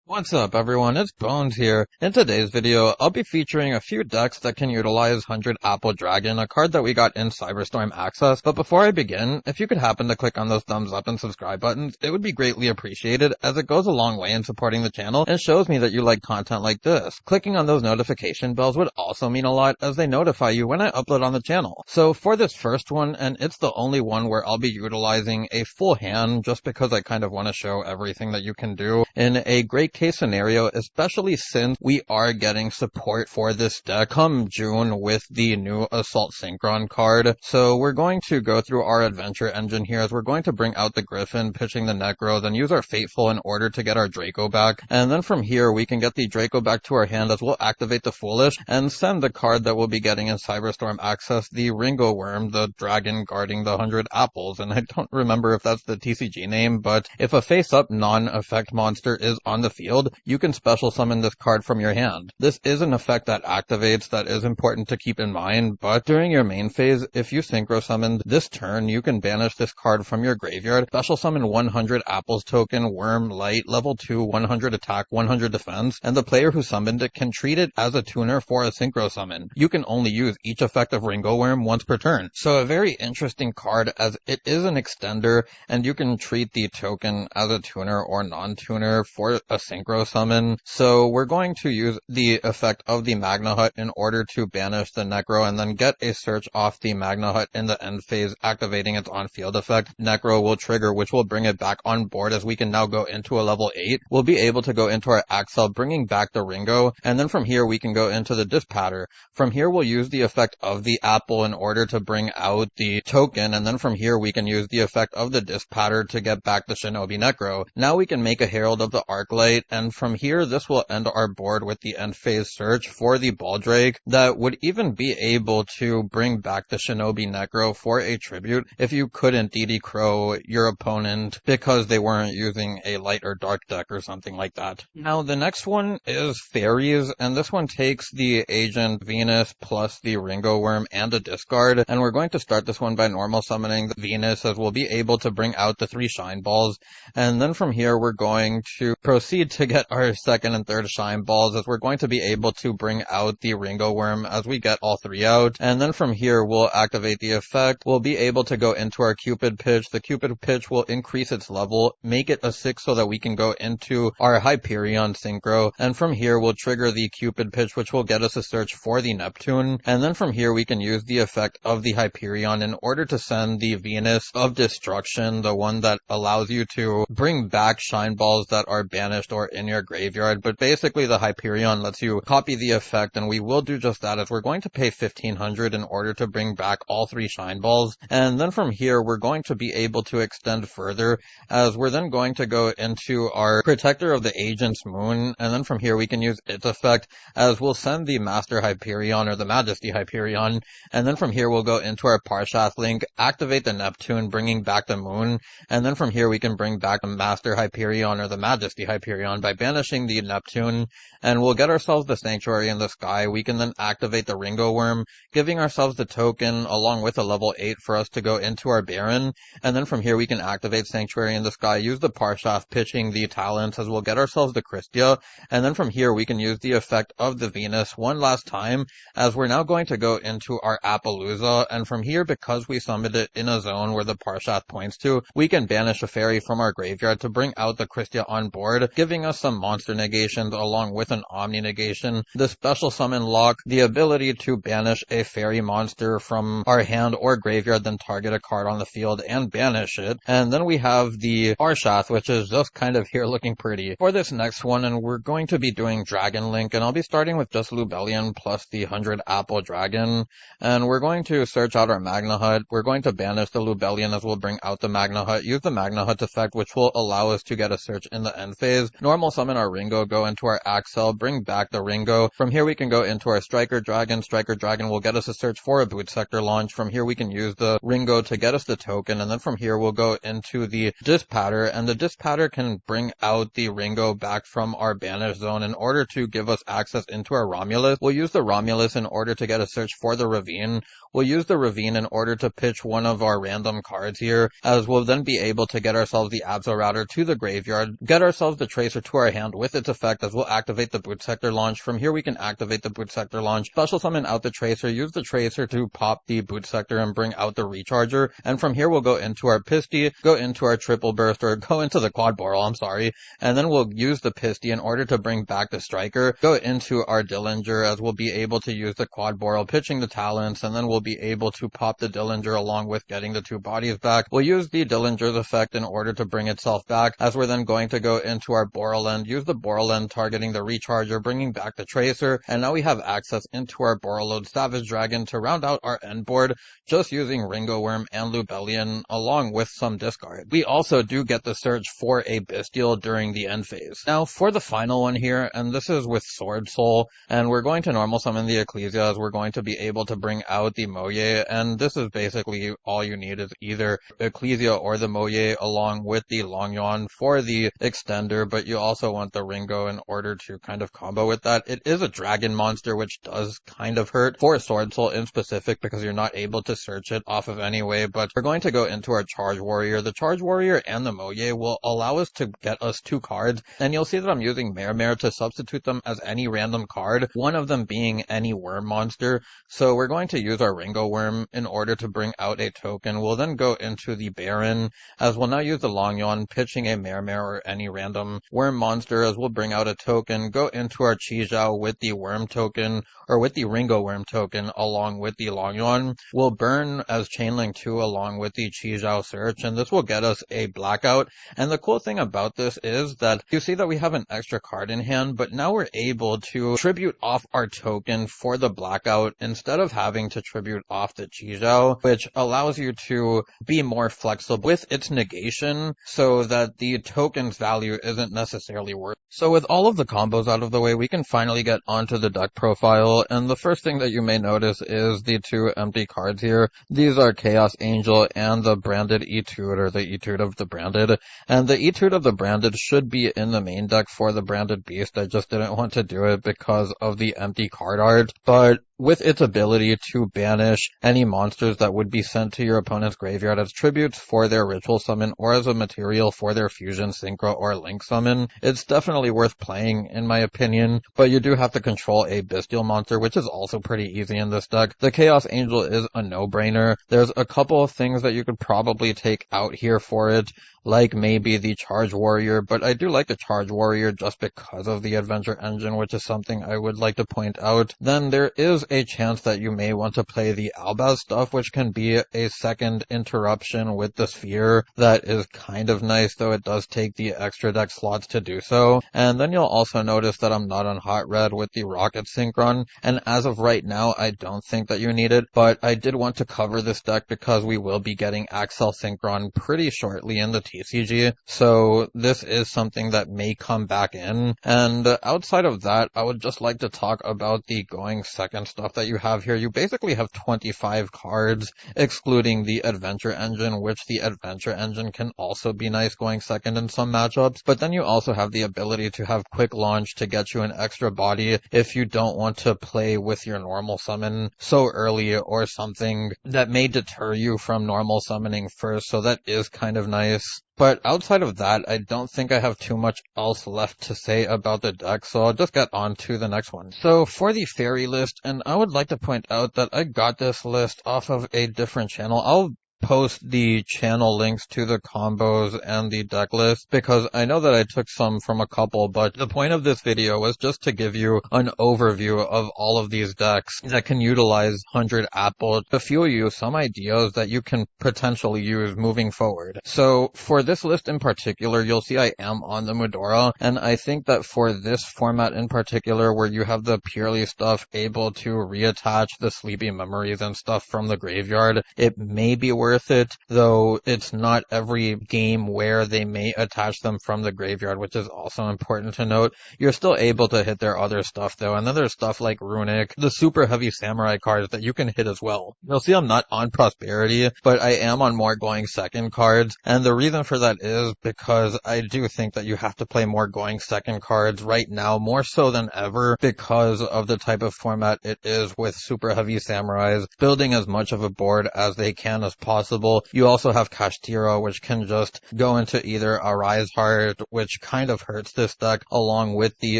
What's up everyone, it's Bones here. In today's video, I'll be featuring a few decks that can utilize 100 Apple Dragon, a card that we got in Cyberstorm Access. But before I begin, if you could happen to click on those thumbs up and subscribe buttons, it would be greatly appreciated as it goes a long way in supporting the channel and shows me that you like content like this. Clicking on those notification bells would also mean a lot as they notify you when I upload on the channel. So for this first one, and it's the only one where I'll be utilizing a full hand just because I kind of want to show everything that you can do in a great case scenario, especially since we are getting support for this deck come June with the new Assault Synchron card. So we're going to go through our adventure engine here as we're going to bring out the Griffin, pitching the Necro, then use our Fateful in order to get our Draco back. And then from here we can get the Draco back to our hand as we'll activate the Foolish and send the card that we'll be getting in Cyberstorm Access, the Ringo Wurm, the dragon guarding the 100 apples. And I don't remember if that's the TCG name, but if a face-up non-effect monster is on the field, you can special summon this card from your hand. This is an effect that activates that is important to keep in mind, but during your main phase, if you synchro summon this turn, you can banish this card from your graveyard, special summon 100 apples token, Wurm, light, level 2, 100 attack, 100 defense, and the player who summoned it can treat it as a tuner for a synchro summon. You can only use each effect of Ringo Wurm once per turn. So a very interesting card as it is an extender, and you can treat the token as a tuner or non-tuner for a synchro summon. So we're going to use the effect of the Magna Hut in order to banish the Necro and then get a search off the Magna Hut in the end phase, activating its on-field effect. Necro will trigger, which will bring it back on board as we can now go into a level 8. We'll be able to go into our Axel, bringing back the Ringo, and then from here we can go into the Dispatter. From here we'll use the effect of the Apple in order to bring out the token, and then from here we can use the effect of the Dispatter to get back the Shinobi Necro. Now we can make a Herald of the Arclight, and from here this will end our board with the end phase search for the Baldrake that would even be able to bring back the Shinobi Necro for a tribute if you couldn't DD Crow your opponent because they weren't using a light or dark deck or something like that. Now the next one is Fairies, and this one takes the Agent Venus plus the Ringo Wurm and a discard, and we're going to start this one by normal summoning the Venus as we'll be able to bring out the 3 Shine Balls, and then from here we're going to proceed to get our second and third Shine Balls as we're going to be able to bring out the Ringo Wurm as we get all 3 out, and then from here we'll activate the effect. We'll be able to go into our Cupid Pitch. The Cupid Pitch will increase its level, make it a 6 so that we can go into our Hyperion Synchro, and from here we'll trigger the Cupid Pitch, which will get us a search for the Neptune, and then from here we can use the effect of the Hyperion in order to send the Venus of Destruction, the one that allows you to bring back Shine Balls that are banished or in your graveyard. But basically the Hyperion lets you copy the effect, and we will do just that as we're going to pay 1500 in order to bring back all 3 Shine Balls. And then from here we're going to be able to extend further as we're then going to go into our Protector of the Agent's Moon, and then from here we can use its effect as we'll send the Master Hyperion or the Majesty Hyperion, and then from here we'll go into our Parshath Link, activate the Neptune, bringing back the Moon, and then from here we can bring back the Master Hyperion or the Majesty Hyperion by banishing the Neptune, and we'll get ourselves the Sanctuary in the Sky. We can then activate the Ringo Wurm, giving ourselves the token along with a level 8 for us to go into our Baron, and then from here we can activate Sanctuary in the Sky, use the Parshath, pitching the Talents as we'll get ourselves the Christia, and then from here we can use the effect of the Venus one last time as we're now going to go into our Appaloosa, and from here, because we summoned it in a zone where the Parshath points to, we can banish a fairy from our graveyard to bring out the Christia on board, giving us some monster negations along with an Omni negation, the special summon lock, the ability to banish a fairy monster from our hand or graveyard, then target a card on the field and banish it, and then we have the Parshath, which is just kind of here looking pretty. For this next one, and we're going to be doing Dragon Link, and I'll be starting with just Lubellion plus the 100 Apple Dragon, and we're going to search out our Magna Hut. We're going to banish the Lubellion as we'll bring out the Magna Hut, use the Magna Hut effect, which will allow us to get a search in the end phase, normal summon our Ringo, go into our Axel, bring back the Ringo. From here we can go into our Striker Dragon. Striker Dragon will get us a search for a Boot Sector launch. From here we can use the Ringo to get us the token, and then from here we'll go into the Dispatter, and the Dispatter can bring out the Ringo back from our banish zone in order to give us access into our Romulus. We'll use the Romulus in order to get a search for the Ravine. We'll use the Ravine in order to pitch one of our random cards here, as we'll then be able to get ourselves the Absoraptor to the graveyard, get ourselves the Tracer Tracer to our hand with its effect, as we'll activate the Boot Sector launch. From here we can activate the Boot Sector launch, special summon out the Tracer, use the Tracer to pop the Boot Sector and bring out the Recharger, and from here we'll go into our Pisty, go into our Triple Burst, or go into the Quad Boral, I'm sorry, and then we'll use the Pisty in order to bring back the Striker, go into our Dillinger, as we'll be able to use the Quad Boral, pitching the Talents, and then we'll be able to pop the Dillinger along with getting the 2 bodies back. We'll use the Dillinger's effect in order to bring itself back, as we're then going to go into our Borreland, use the Borreland targeting the Recharger, bringing back the Tracer, and now we have access into our Borreload Savage Dragon to round out our end board, just using Ringo, Wurm, and Lubellion, along with some discard. We also do get the search for a Bestial during the end phase. Now, for the final one here, and this is with Sword Soul, and we're going to normal summon the Ecclesia, as we're going to be able to bring out the Moye, and this is basically all you need is either Ecclesia or the Moye, along with the Longyon for the extender, but you also want the Ringo in order to kind of combo with that. It is a dragon monster, which does kind of hurt for Sword Soul in specific, because you're not able to search it off of any way, but we're going to go into our Charge Warrior. The Charge Warrior and the Moye will allow us to get us 2 cards, and you'll see that I'm using Mare to substitute them as any random card, one of them being any Wurm monster. So we're going to use our Ringo Wurm in order to bring out a token. We'll then go into the Baron, as we'll now use the Longyon, pitching a Mare or any random Wurm monster, as we'll bring out a token, go into our Chi-Jiao with the Wurm token, or with the Ringo Wurm token, along with the Longyon. We'll burn as Chainlink 2 along with the Chi-Jiao search, and this will get us a Blackout. And the cool thing about this is that you see that we have an extra card in hand, but now we're able to tribute off our token for the Blackout instead of having to tribute off the Chi-Jiao, which allows you to be more flexible with its negation so that the token's value isn't necessarily worth. So with all of the combos out of the way, we can finally get onto the deck profile, and the first thing that you may notice is the 2 empty cards here. These are Chaos Angel and the Branded Etude, or the Etude of the Branded, and the Etude of the Branded should be in the main deck for the Branded Beast. I just didn't want to do it because of the empty card art, but with its ability to banish any monsters that would be sent to your opponent's graveyard as tributes for their ritual summon or as a material for their fusion, synchro, or link summon, it's definitely worth playing in my opinion, but you do have to control a bestial monster, which is also pretty easy in this deck. The Chaos Angel is a no-brainer. There's a couple of things that you could probably take out here for it, like maybe the Charge Warrior, but I do like the Charge Warrior just because of the Adventure Engine, which is something I would like to point out. Then there is a chance that you may want to play the Albaz stuff, which can be a second interruption with the Sphere that is kind of nice, though it does take the extra deck slots to do so. And then you'll also notice that I'm not on Hot Red with the Rocket Synchron, and as of right now, I don't think that you need it, but I did want to cover this deck because we will be getting Axel Synchron pretty shortly in the TCG, so this is something that may come back in. And outside of that, I would just like to talk about the going second stuff that you have here. You basically have 25 cards, excluding the Adventure Engine, which the Adventure Engine can also be nice going second in some matchups, but then you also have the ability to have Quick Launch to get you an extra body if you don't want to play with your normal summon so early, or something that may deter you from normal summoning first, so that is kind of nice. But outside of that, I don't think I have too much else left to say about the deck, so I'll just get on to the next one. So for the fairy list, and I would like to point out that I got this list off of a different channel. I'll post the channel links to the combos and the deck list because I know that I took some from a couple, but the point of this video was just to give you an overview of all of these decks that can utilize 100 Apple to fuel you some ideas that you can potentially use moving forward. So for this list in particular, you'll see I am on the Mudora, and I think that for this format in particular, where you have the purely stuff able to reattach the sleepy memories and stuff from the graveyard, it may be worth it, though it's not every game where they may attach them from the graveyard, which is also important to note. You're still able to hit their other stuff though, and then there's stuff like Runic, the super heavy samurai cards that you can hit as well. You'll see I'm not on Prosperity, but I am on more going second cards, and the reason for that is because I do think that you have to play more going second cards right now, more so than ever, because of the type of format it is with super heavy samurais building as much of a board as they can as possible possible. You also have Kashtira, which can just go into either a Rise Heart, which kind of hurts this deck, along with the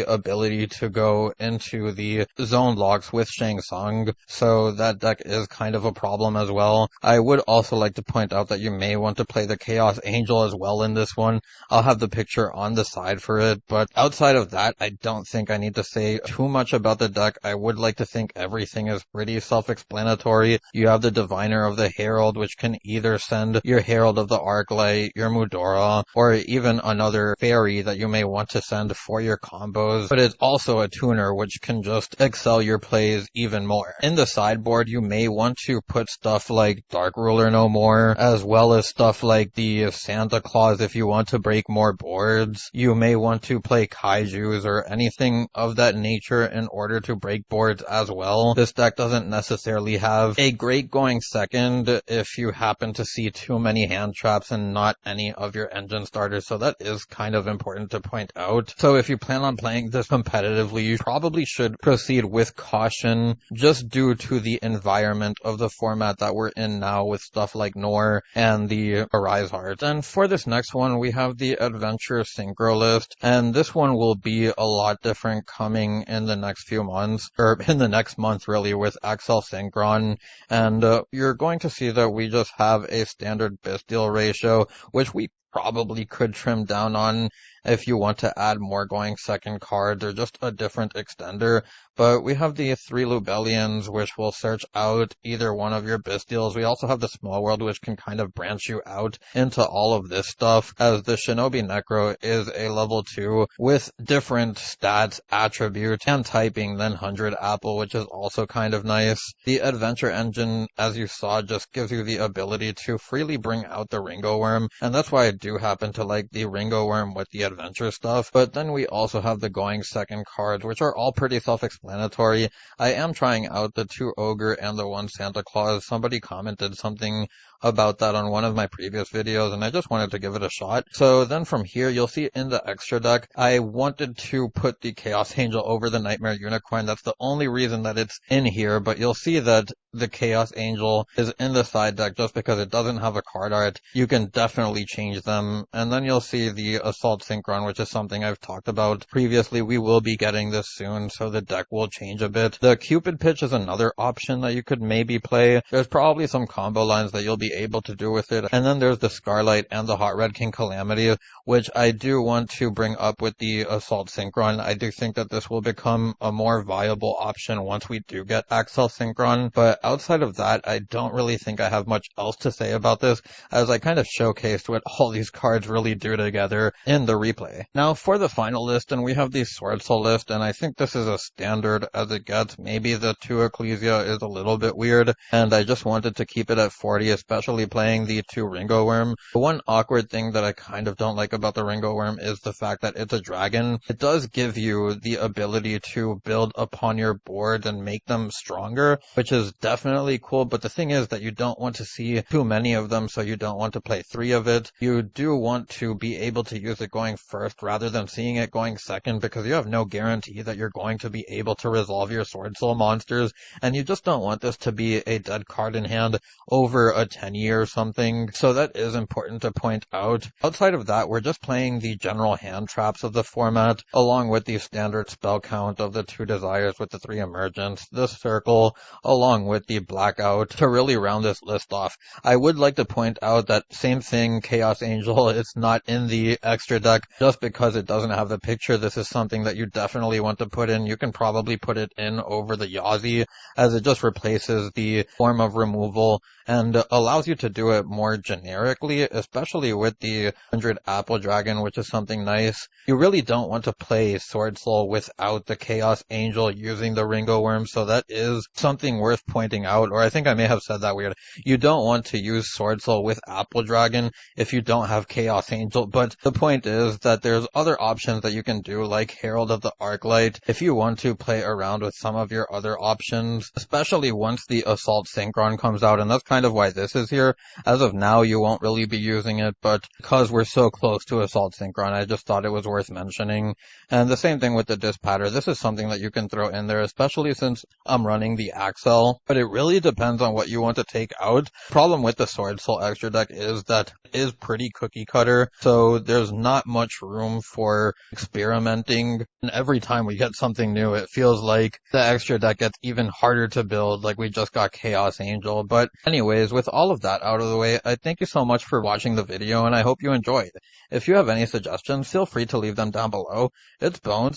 ability to go into the zone locks with Shang Tsung, so that deck is kind of a problem as well. I would also like to point out that you may want to play the Chaos Angel as well in this one. I'll have the picture on the side for it, but outside of that, I don't think I need to say too much about the deck. I would like to think everything is pretty self-explanatory. You have the Diviner of the Herald, which can either send your Herald of the Arclight, your Mudora, or even another fairy that you may want to send for your combos, but it's also a tuner which can just excel your plays even more. In the sideboard, you may want to put stuff like Dark Ruler No More, as well as stuff like the Santa Claus if you want to break more boards. You may want to play Kaijus or anything of that nature in order to break boards as well. This deck doesn't necessarily have a great going second if you happen to see too many hand traps and not any of your engine starters, so that is kind of important to point out. So if you plan on playing this competitively, you probably should proceed with caution, just due to the environment of the format that we're in now with stuff like Nor and the Arise Heart. And for this next one, we have the Adventure Synchro list, and this one will be a lot different coming in the next few months, or in the next month really, with XL Synchron, and you're going to see that we just have a standard Bestial ratio, which we probably could trim down on if you want to add more going second cards or just a different extender. But we have the 3 Lubellians, which will search out either one of your Bestials. We also have the Small World, which can kind of branch you out into all of this stuff, as the Shinobi Necro is a level 2 with different stats, attributes, and typing than 100 Apple, which is also kind of nice. The Adventure Engine, as you saw, just gives you the ability to freely bring out the Ringo Wurm, and that's why I do happen to like the Ringo Wurm with the adventure stuff. But then we also have the going second cards, which are all pretty self-explanatory. I am trying out the 2 Ogre and the 1 Santa Claus. Somebody commented something about that on one of my previous videos, and I just wanted to give it a shot. So then from here, you'll see in the extra deck, I wanted to put the Chaos Angel over the Nightmare Unicorn. That's the only reason that it's in here, but you'll see that the Chaos Angel is in the side deck just because it doesn't have a card art. You can definitely change them. And then you'll see the Assault Synchron, which is something I've talked about previously. We will be getting this soon, so the deck will change a bit. The Cupid Pitch is another option that you could maybe play. There's probably some combo lines that you'll be able to do with it. And then there's the Scarlight and the Hot Red King Calamity, which I do want to bring up with the Assault Synchron. I do think that this will become a more viable option once we do get Axel Synchron, but outside of that, I don't really think I have much else to say about this, as I kind of showcased what all these cards really do together in the replay. Now for the final list, and we have the Sword Soul list, and I think this is as standard as it gets. Maybe the 2 Ecclesia is a little bit weird, and I just wanted to keep it at 40, especially playing the 2 Ringo Wurm. The one awkward thing that I kind of don't like about the Ringo Wurm is the fact that it's a dragon. It does give you the ability to build upon your boards and make them stronger, which is definitely cool, but the thing is that you don't want to see too many of them, so you don't want to play 3 of it. You do want to be able to use it going first rather than seeing it going second, because you have no guarantee that you're going to be able to resolve your Sword Soul monsters, and you just don't want this to be a dead card in hand over a 10-year or something, so that is important to point out. Outside of that, we're just playing the general hand traps of the format, along with the standard spell count of the 2 Desires with the 3 Emergence, the Circle, along with the Blackout, to really round this list off. I would like to point out that same thing, Chaos Angel, it's not in the extra deck just because it doesn't have the picture. This is something that you definitely want to put in. You can probably put it in over the Yazi, as it just replaces the form of removal and allows you to do it more generically, especially with the 100 Apple Dragon, which is something nice. You really don't want to play Sword Soul without the Chaos Angel using the Ringo Wurm, so that is something worth pointing out, or I think I may have said that weird. You don't want to use Sword Soul with Apple Dragon if you don't have Chaos Angel, but the point is that there's other options that you can do, like Herald of the Arclight, if you want to play around with some of your other options, especially once the Assault Synchron comes out, and that's kind kind of why this is here. As of now, you won't really be using it, but because we're so close to Assault Synchron, I just thought it was worth mentioning. And the same thing with the disc patter. This is something that you can throw in there, especially since I'm running the Axel, but it really depends on what you want to take out. Problem with the Sword Soul extra deck is that it is pretty cookie cutter, so there's not much room for experimenting. And every time we get something new, it feels like the extra deck gets even harder to build, like we just got Chaos Angel. But anyways, with all of that out of the way, I thank you so much for watching the video, and I hope you enjoyed. If you have any suggestions, feel free to leave them down below. It's Bones.